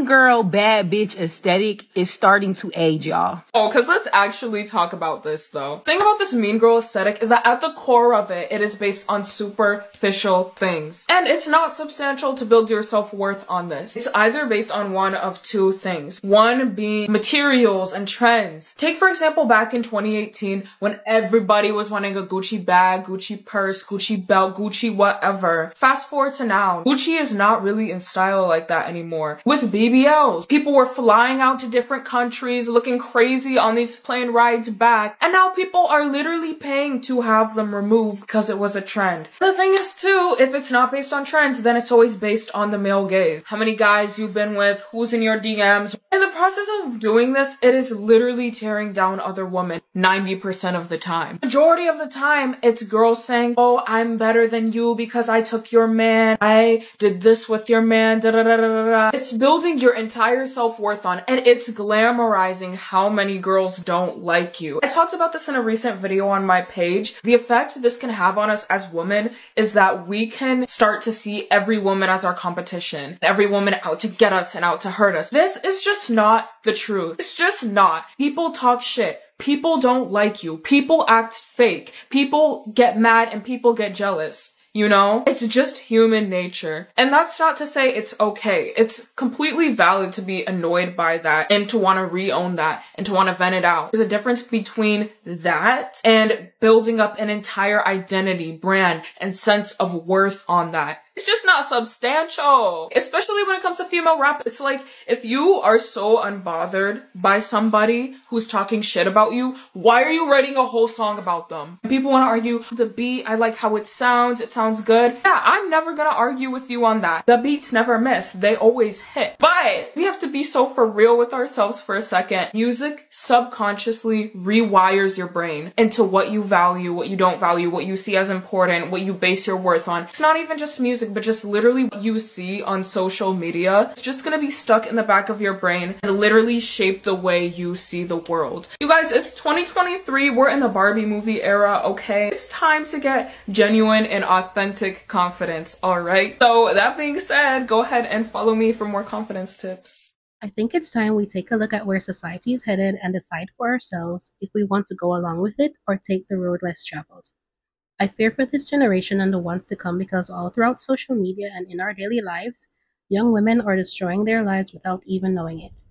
girl, bad bitch aesthetic is starting to age, y'all. Oh, because let's actually talk about this, though. The thing about this mean girl aesthetic is that at the core of it, it is based on superficial things. And it's not substantial to build your self-worth on this. It's either based on one of two things. One being materials and trends. Take, for example, back in 2018, when everybody was wanting a Gucci bag, Gucci purse, Gucci belt, Gucci whatever. Fast forward to now, Gucci is not really in style like that anymore. With BBLs, people were flying out to different countries, looking crazy on these plane rides back, and now people are literally paying to have them removed because it was a trend. The thing is too, if it's not based on trends, then it's always based on the male gaze. How many guys you've been with, who's in your DMs. In the process of doing this, it is literally tearing down other women 90% of the time. Majority of the time, it's girls saying, oh, I'm better than you because I took your man, I did this with your man, da da da da da. It's building your entire self-worth on, and it's glamorizing how many girls don't like you. I talked about this in a recent video on my page. The effect this can have on us as women is that we can start to see every woman as our competition, every woman out to get us and out to hurt us. This is just not the truth. It's just not. People talk shit. People don't like you. People act fake. People get mad and people get jealous. You know? It's just human nature. And that's not to say it's okay. It's completely valid to be annoyed by that and to want to re-own that and to want to vent it out. There's a difference between that and building up an entire identity, brand, and sense of worth on that. It's just not substantial. Especially when it comes to female rap. It's like, if you are so unbothered by somebody who's talking shit about you, why are you writing a whole song about them? People want to argue the beat, I like how it sounds good. Yeah, I'm never gonna argue with you on that. The beats never miss. They always hit. But we have to be so for real with ourselves for a second. Music subconsciously rewires your brain into what you value, what you don't value, what you see as important, what you base your worth on. It's not even just music, but just literally what you see on social media. It's just gonna be stuck in the back of your brain and literally shape the way you see the world. You guys, it's 2023. We're in the Barbie movie era, okay? It's time to get genuine and authentic confidence, alright? So that being said, go ahead and follow me for more confidence tips. I think it's time we take a look at where society is headed and decide for ourselves if we want to go along with it or take the road less traveled. I fear for this generation and the ones to come because all throughout social media and in our daily lives, young women are destroying their lives without even knowing it.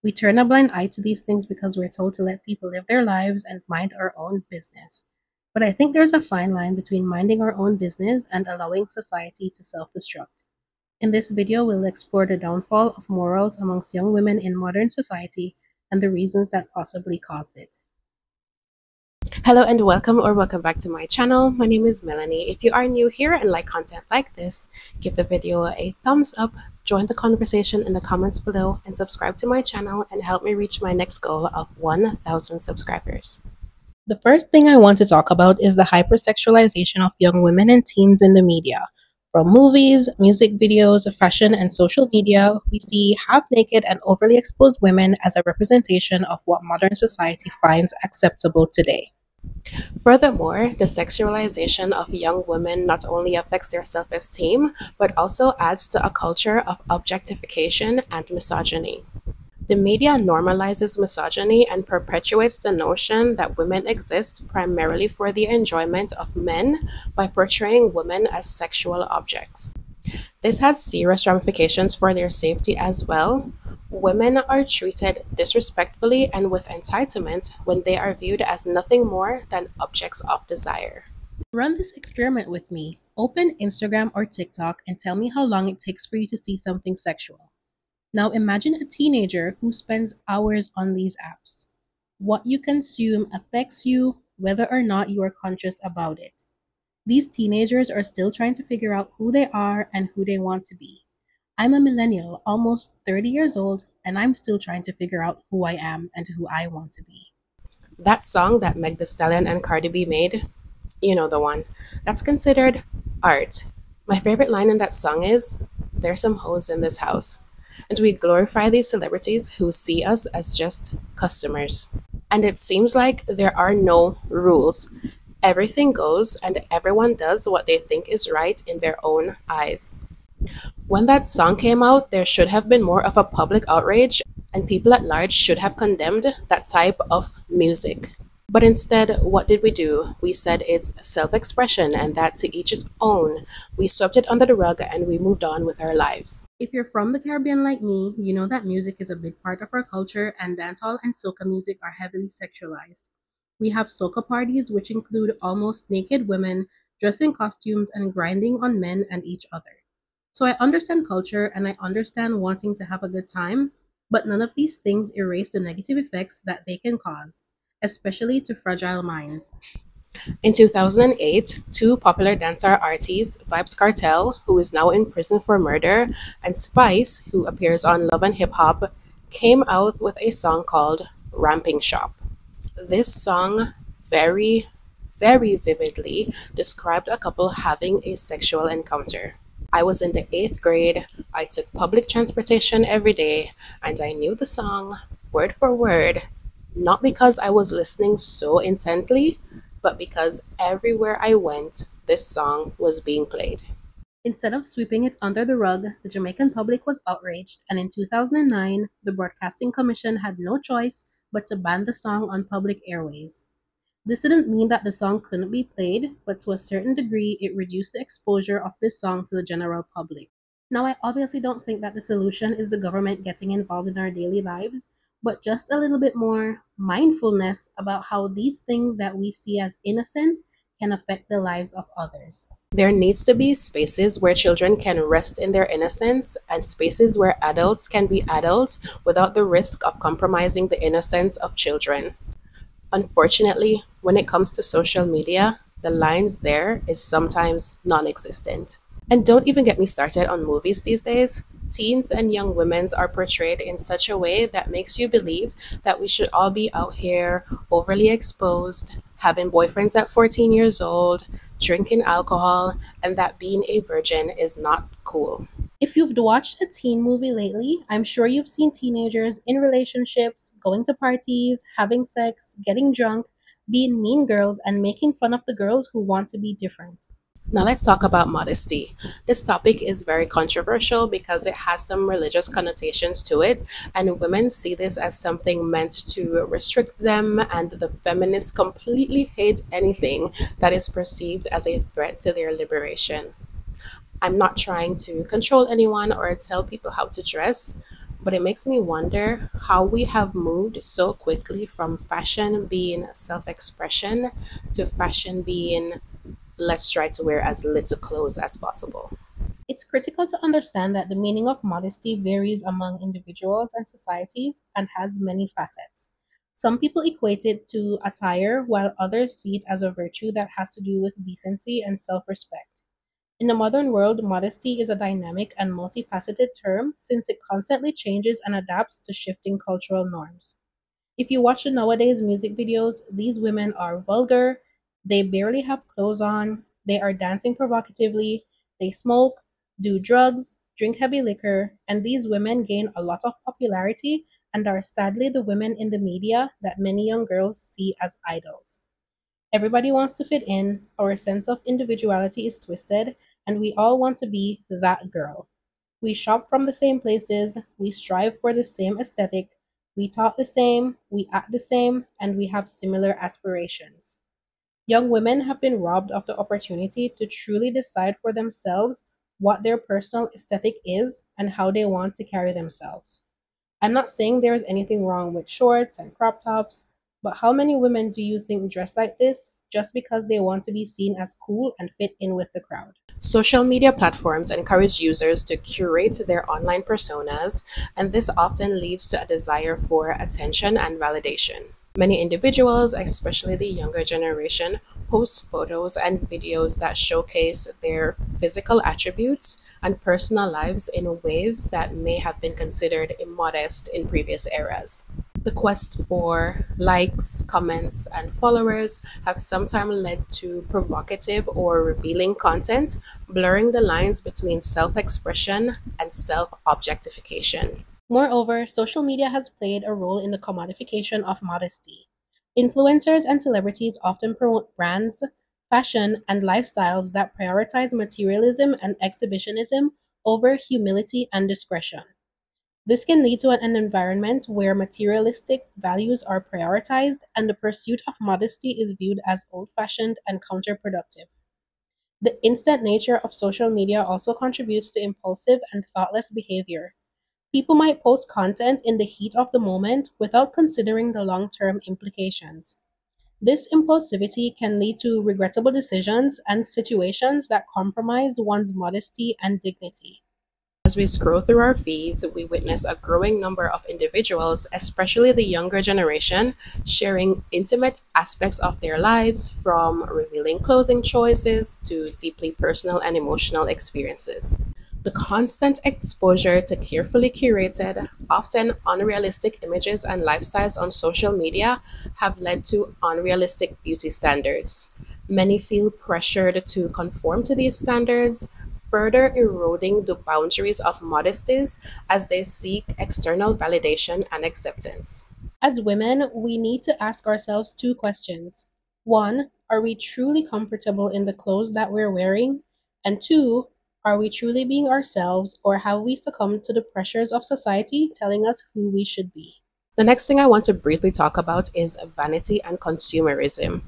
We turn a blind eye to these things because we're told to let people live their lives and mind our own business. But I think there's a fine line between minding our own business and allowing society to self-destruct. In this video, we'll explore the downfall of morals amongst young women in modern society and the reasons that possibly caused it. Hello and welcome back to my channel. My name is Melanie. If you are new here and like content like this, give the video a thumbs up, join the conversation in the comments below, and subscribe to my channel and help me reach my next goal of 1,000 subscribers. The first thing I want to talk about is the hypersexualization of young women and teens in the media. From movies, music videos, fashion, and social media, we see half-naked and overly exposed women as a representation of what modern society finds acceptable today. Furthermore, the sexualization of young women not only affects their self-esteem, but also adds to a culture of objectification and misogyny. The media normalizes misogyny and perpetuates the notion that women exist primarily for the enjoyment of men by portraying women as sexual objects. This has serious ramifications for their safety as well. Women are treated disrespectfully and with entitlement when they are viewed as nothing more than objects of desire. Run this experiment with me. Open Instagram or TikTok and tell me how long it takes for you to see something sexual. Now imagine a teenager who spends hours on these apps. What you consume affects you whether or not you are conscious about it. These teenagers are still trying to figure out who they are and who they want to be. I'm a millennial, almost 30 years old, and I'm still trying to figure out who I am and who I want to be. That song that Meg Thee Stallion and Cardi B made, you know the one, that's considered art. My favorite line in that song is, "There's some hoes in this house." And we glorify these celebrities who see us as just customers. And it seems like there are no rules. Everything goes and everyone does what they think is right in their own eyes. When that song came out, there should have been more of a public outrage, and people at large should have condemned that type of music. But instead, what did we do? We said it's self expression and that to each his own. We swept it under the rug and we moved on with our lives. If you're from the Caribbean like me, you know that music is a big part of our culture, and dancehall and soca music are heavily sexualized. We have soca parties, which include almost naked women dressed in costumes and grinding on men and each other. So I understand culture and I understand wanting to have a good time, but none of these things erase the negative effects that they can cause, especially to fragile minds. In 2008, two popular dancer artists, Vibes Cartel, who is now in prison for murder, and Spice, who appears on Love and Hip Hop, came out with a song called Ramping Shop. This song very, very vividly described a couple having a sexual encounter. I was in the eighth grade, I took public transportation every day, and I knew the song word for word, not because I was listening so intently, but because everywhere I went, this song was being played. Instead of sweeping it under the rug, the Jamaican public was outraged, and in 2009, the Broadcasting Commission had no choice but to ban the song on public airways. This didn't mean that the song couldn't be played, but to a certain degree, it reduced the exposure of this song to the general public. Now, I obviously don't think that the solution is the government getting involved in our daily lives, but just a little bit more mindfulness about how these things that we see as innocent can affect the lives of others. There needs to be spaces where children can rest in their innocence and spaces where adults can be adults without the risk of compromising the innocence of children. Unfortunately, when it comes to social media, the lines there is sometimes non existent. And don't even get me started on movies these days. Teens and young women are portrayed in such a way that makes you believe that we should all be out here overly exposed, having boyfriends at 14 years old, drinking alcohol, and that being a virgin is not cool. If you've watched a teen movie lately, I'm sure you've seen teenagers in relationships, going to parties, having sex, getting drunk, being mean girls, and making fun of the girls who want to be different. Now let's talk about modesty. This topic is very controversial because it has some religious connotations to it, and women see this as something meant to restrict them, and the feminists completely hate anything that is perceived as a threat to their liberation. I'm not trying to control anyone or tell people how to dress, but it makes me wonder how we have moved so quickly from fashion being self expression to fashion being let's try to wear as little clothes as possible. It's critical to understand that the meaning of modesty varies among individuals and societies and has many facets. Some people equate it to attire, while others see it as a virtue that has to do with decency and self respect. In the modern world, modesty is a dynamic and multifaceted term since it constantly changes and adapts to shifting cultural norms. If you watch the nowadays music videos, these women are vulgar, they barely have clothes on, they are dancing provocatively, they smoke, do drugs, drink heavy liquor, and these women gain a lot of popularity and are sadly the women in the media that many young girls see as idols. Everybody wants to fit in, our sense of individuality is twisted, and we all want to be that girl. We shop from the same places, we strive for the same aesthetic, we talk the same, we act the same, and we have similar aspirations. Young women have been robbed of the opportunity to truly decide for themselves what their personal aesthetic is and how they want to carry themselves. I'm not saying there is anything wrong with shorts and crop tops, but how many women do you think dress like this just because they want to be seen as cool and fit in with the crowd? Social media platforms encourage users to curate their online personas, and this often leads to a desire for attention and validation. Many individuals, especially the younger generation, post photos and videos that showcase their physical attributes and personal lives in ways that may have been considered immodest in previous eras. The quest for likes, comments, and followers have sometimes led to provocative or revealing content, blurring the lines between self expression and self objectification. Moreover, social media has played a role in the commodification of modesty. Influencers and celebrities often promote brands, fashion, and lifestyles that prioritize materialism and exhibitionism over humility and discretion. This can lead to an environment where materialistic values are prioritized and the pursuit of modesty is viewed as old fashioned and counterproductive. The instant nature of social media also contributes to impulsive and thoughtless behavior. People might post content in the heat of the moment without considering the long term implications. This impulsivity can lead to regrettable decisions and situations that compromise one's modesty and dignity. As we scroll through our feeds, we witness a growing number of individuals, especially the younger generation, sharing intimate aspects of their lives, from revealing clothing choices to deeply personal and emotional experiences. The constant exposure to carefully curated, often unrealistic images and lifestyles on social media have led to unrealistic beauty standards. Many feel pressured to conform to these standards, further eroding the boundaries of modesties as they seek external validation and acceptance. As women, we need to ask ourselves two questions. One, are we truly comfortable in the clothes that we're wearing? And two, are we truly being ourselves, or have we succumbed to the pressures of society telling us who we should be? The next thing I want to briefly talk about is vanity and consumerism.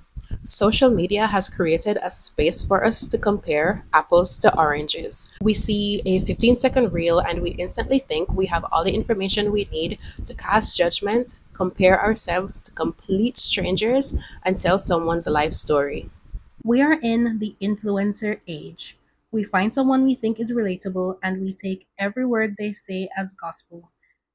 Social media has created a space for us to compare apples to oranges. We see a 15-second reel and we instantly think we have all the information we need to cast judgment, compare ourselves to complete strangers, and tell someone's life story. We are in the influencer age. We find someone we think is relatable and we take every word they say as gospel.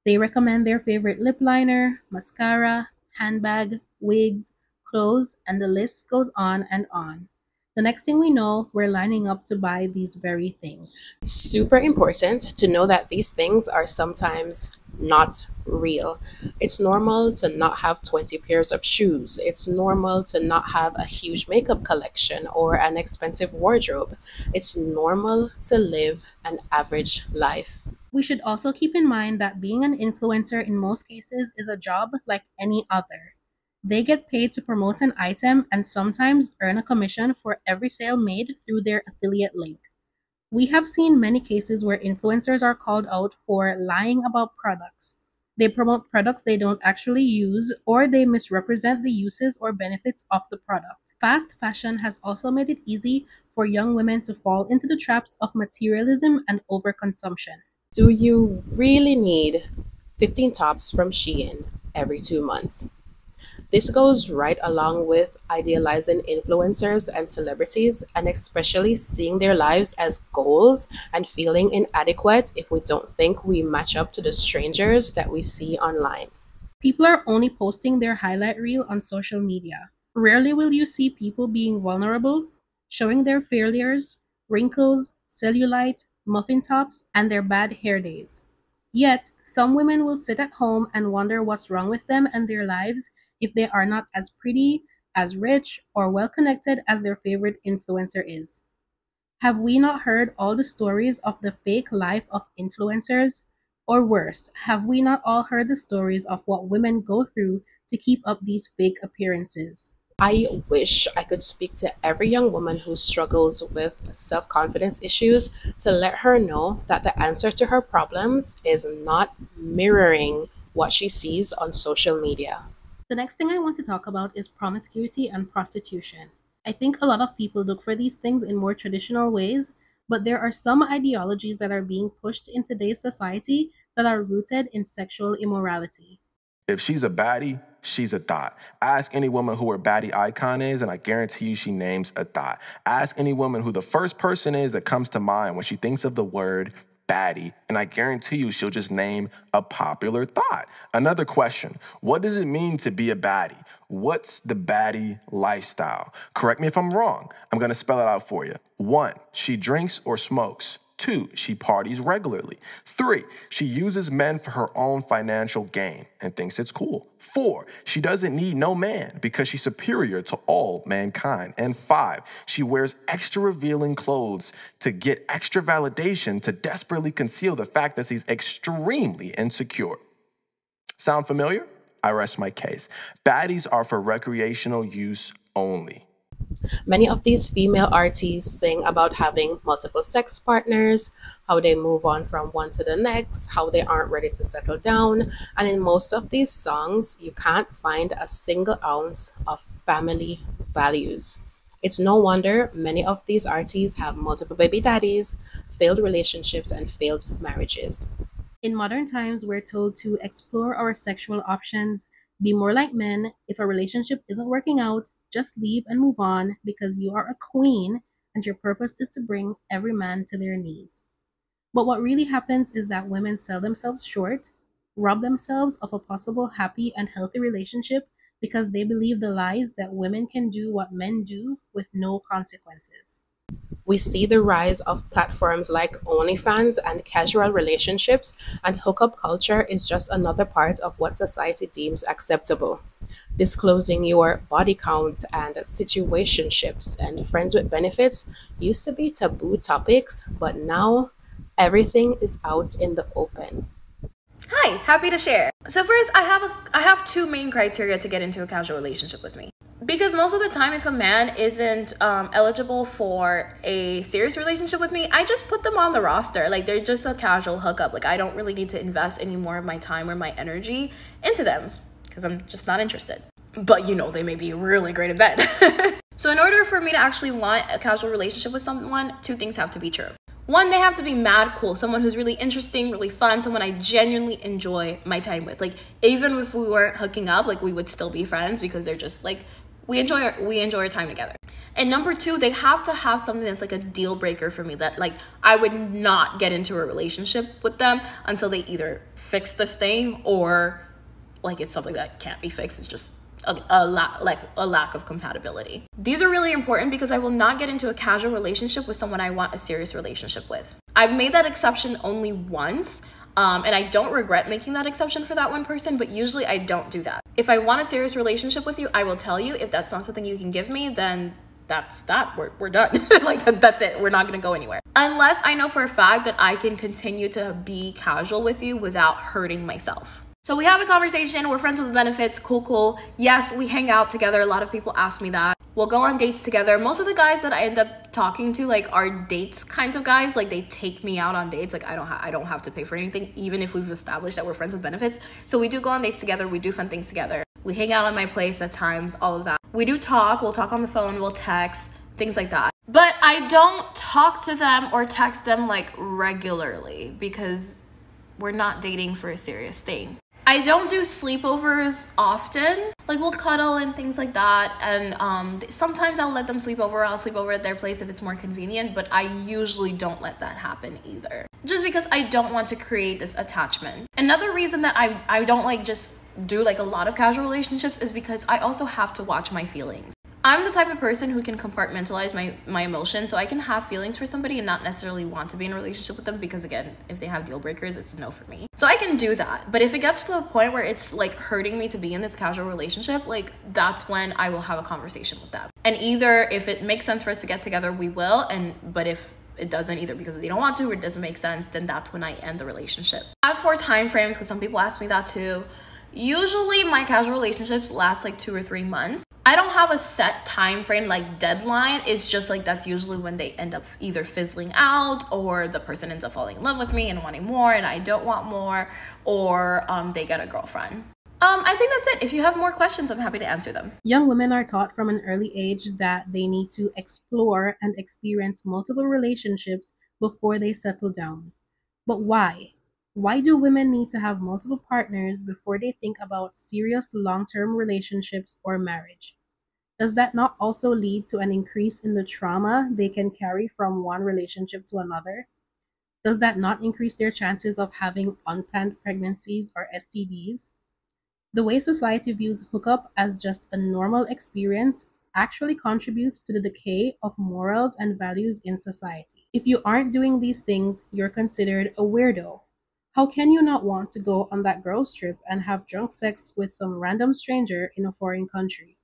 They recommend their favorite lip liner, mascara, handbag, wigs, clothes, and the list goes on and on. The next thing we know, we're lining up to buy these very things. It's super important to know that these things are sometimes not real. It's normal to not have 20 pairs of shoes. It's normal to not have a huge makeup collection or an expensive wardrobe. It's normal to live an average life. We should also keep in mind that being an influencer in most cases is a job like any other. They get paid to promote an item and sometimes earn a commission for every sale made through their affiliate link. We have seen many cases where influencers are called out for lying about products. They promote products they don't actually use, or they misrepresent the uses or benefits of the product. Fast fashion has also made it easy for young women to fall into the traps of materialism and overconsumption. Do you really need 15 tops from Shein every 2 months? This goes right along with idealizing influencers and celebrities, and especially seeing their lives as goals and feeling inadequate if we don't think we match up to the strangers that we see online. People are only posting their highlight reel on social media. Rarely will you see people being vulnerable, showing their failures, wrinkles, cellulite, muffin tops, and their bad hair days. Yet, some women will sit at home and wonder what's wrong with them and their lives if they are not as pretty, as rich, or well connected as their favorite influencer is. Have we not heard all the stories of the fake life of influencers? Or worse, have we not all heard the stories of what women go through to keep up these fake appearances? I wish I could speak to every young woman who struggles with self confidence issues to let her know that the answer to her problems is not mirroring what she sees on social media. The next thing I want to talk about is promiscuity and prostitution. I think a lot of people look for these things in more traditional ways, but there are some ideologies that are being pushed in today's society that are rooted in sexual immorality. If she's a baddie, she's a thought. Ask any woman who her baddie icon is, and I guarantee you she names a thought. Ask any woman who the first person is that comes to mind when she thinks of the word baddie, and I guarantee you she'll just name a popular thought. Another question, what does it mean to be a baddie? What's the baddie lifestyle? Correct me if I'm wrong. I'm going to spell it out for you. 1, she drinks or smokes. 2, she parties regularly. 3, she uses men for her own financial gain and thinks it's cool. 4, she doesn't need no man because she's superior to all mankind. And 5, she wears extra revealing clothes to get extra validation to desperately conceal the fact that she's extremely insecure. Sound familiar? I rest my case. Baddies are for recreational use only. Many of these female artists sing about having multiple sex partners, how they move on from one to the next, how they aren't ready to settle down. And in most of these songs, you can't find a single ounce of family values. It's no wonder many of these artists have multiple baby daddies, failed relationships, and failed marriages. In modern times, we're told to explore our sexual options, be more like men. If a relationship isn't working out, just leave and move on because you are a queen and your purpose is to bring every man to their knees. But what really happens is that women sell themselves short, rob themselves of a possible happy and healthy relationship because they believe the lies that women can do what men do with no consequences. We see the rise of platforms like OnlyFans and casual relationships, and hookup culture is just another part of what society deems acceptable. Disclosing your body count and situationships and friends with benefits used to be taboo topics, but now everything is out in the open. Hi, happy to share. So first, I have two main criteria to get into a casual relationship with me. Because most of the time, if a man isn't eligible for a serious relationship with me, I just put them on the roster. Like, they're just a casual hookup. Like, I don't really need to invest any more of my time or my energy into them because I'm just not interested. But you know, they may be really great in bed. So in order for me to actually want a casual relationship with someone, two things have to be true. One, they have to be mad cool, someone who's really interesting, really fun, someone I genuinely enjoy my time with. Like, even if we weren't hooking up, like, we would still be friends because they're just like, we enjoy our time together. And number two, they have to have something that's like a deal breaker for me, that like I would not get into a relationship with them until they either fix this thing or like it's something that can't be fixed. It's just a lack of compatibility. These are really important because I will not get into a casual relationship with someone I want a serious relationship with. I've made that exception only once. And I don't regret making that exception for that one person, but usually I don't do that. If I want a serious relationship with you, I will tell you. If that's not something you can give me, then that's that. We're done. Like, that's it. We're not going to go anywhere. Unless I know for a fact that I can continue to be casual with you without hurting myself. So we have a conversation, we're friends with benefits, cool. Yes, we hang out together. A lot of people ask me that. We'll go on dates together. Most of the guys that I end up talking to, like, are dates kinds of guys. Like, they take me out on dates. Like, I don't have to pay for anything, even if we've established that we're friends with benefits. So we do go on dates together. We do fun things together. We hang out at my place at times, all of that. We do talk. We'll talk on the phone. We'll text, things like that. But I don't talk to them or text them, like, regularly because we're not dating for a serious thing. I don't do sleepovers often. Like, we'll cuddle and things like that. And sometimes I'll let them sleep over. I'll sleep over at their place if it's more convenient. But I usually don't let that happen either. Just because I don't want to create this attachment. Another reason that I don't like just do like a lot of casual relationships is because I also have to watch my feelings. I'm the type of person who can compartmentalize my emotions, so I can have feelings for somebody and not necessarily want to be in a relationship with them because, again, if they have deal breakers, it's a no for me. So I can do that. But if it gets to a point where it's like hurting me to be in this casual relationship, like that's when I will have a conversation with them. And either if it makes sense for us to get together, we will. But if it doesn't, either because they don't want to or it doesn't make sense, then that's when I end the relationship. As for time frames, because some people ask me that too, usually my casual relationships last like 2 or 3 months. I don't have a set time frame, like deadline. It's just like that's usually when they end up either fizzling out or the person ends up falling in love with me and wanting more and I don't want more, or they get a girlfriend. I think that's it. If you have more questions, I'm happy to answer them. Young women are taught from an early age that they need to explore and experience multiple relationships before they settle down. But why? Why do women need to have multiple partners before they think about serious long-term relationships or marriage? Does that not also lead to an increase in the trauma they can carry from one relationship to another? Does that not increase their chances of having unplanned pregnancies or STDs? The way society views hookup as just a normal experience actually contributes to the decay of morals and values in society. If you aren't doing these things, you're considered a weirdo. How can you not want to go on that girls' trip and have drunk sex with some random stranger in a foreign country?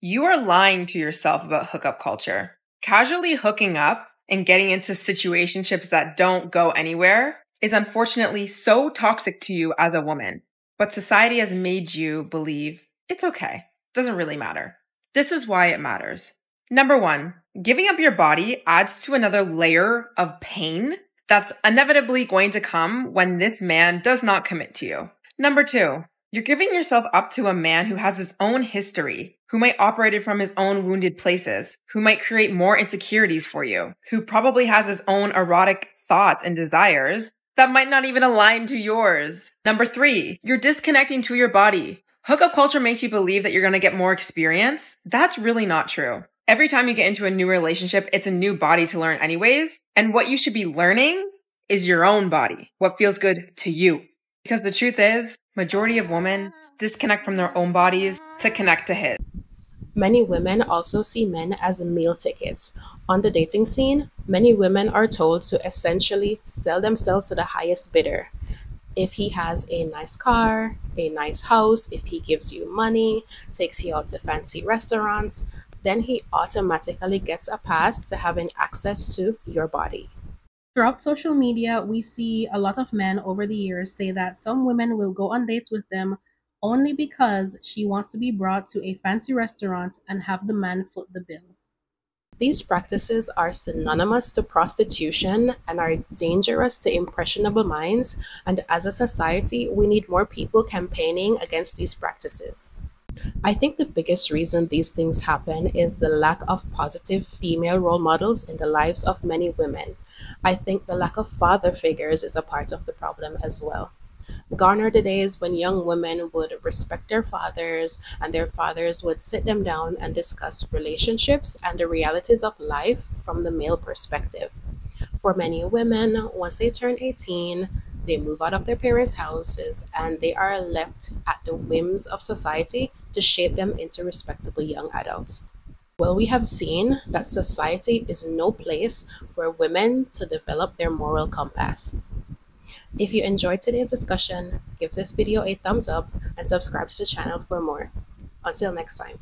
You are lying to yourself about hookup culture. Casually hooking up and getting into situationships that don't go anywhere is unfortunately so toxic to you as a woman. But society has made you believe it's okay. Doesn't really matter. This is why it matters. Number 1, giving up your body adds to another layer of pain that's inevitably going to come when this man does not commit to you. Number 2, you're giving yourself up to a man who has his own history, who might operate it from his own wounded places, who might create more insecurities for you, who probably has his own erotic thoughts and desires that might not even align to yours. Number 3, you're disconnecting to your body. Hookup culture makes you believe that you're going to get more experience. That's really not true. Every time you get into a new relationship, it's a new body to learn anyways. And what you should be learning is your own body, what feels good to you. Because the truth is, majority of women disconnect from their own bodies to connect to his. Many women also see men as meal tickets. On the dating scene, many women are told to essentially sell themselves to the highest bidder. If he has a nice car, a nice house, if he gives you money, takes you out to fancy restaurants, then he automatically gets a pass to having access to your body. Throughout social media, we see a lot of men over the years say that some women will go on dates with them only because she wants to be brought to a fancy restaurant and have the man foot the bill. These practices are synonymous to prostitution and are dangerous to impressionable minds, and as a society, we need more people campaigning against these practices. I think the biggest reason these things happen is the lack of positive female role models in the lives of many women. I think the lack of father figures is a part of the problem as well. Gone are the days when young women would respect their fathers and their fathers would sit them down and discuss relationships and the realities of life from the male perspective. For many women, once they turn 18, they move out of their parents' houses and they are left at the whims of society to shape them into respectable young adults. Well, we have seen that society is no place for women to develop their moral compass. If you enjoyed today's discussion, give this video a thumbs up and subscribe to the channel for more. Until next time.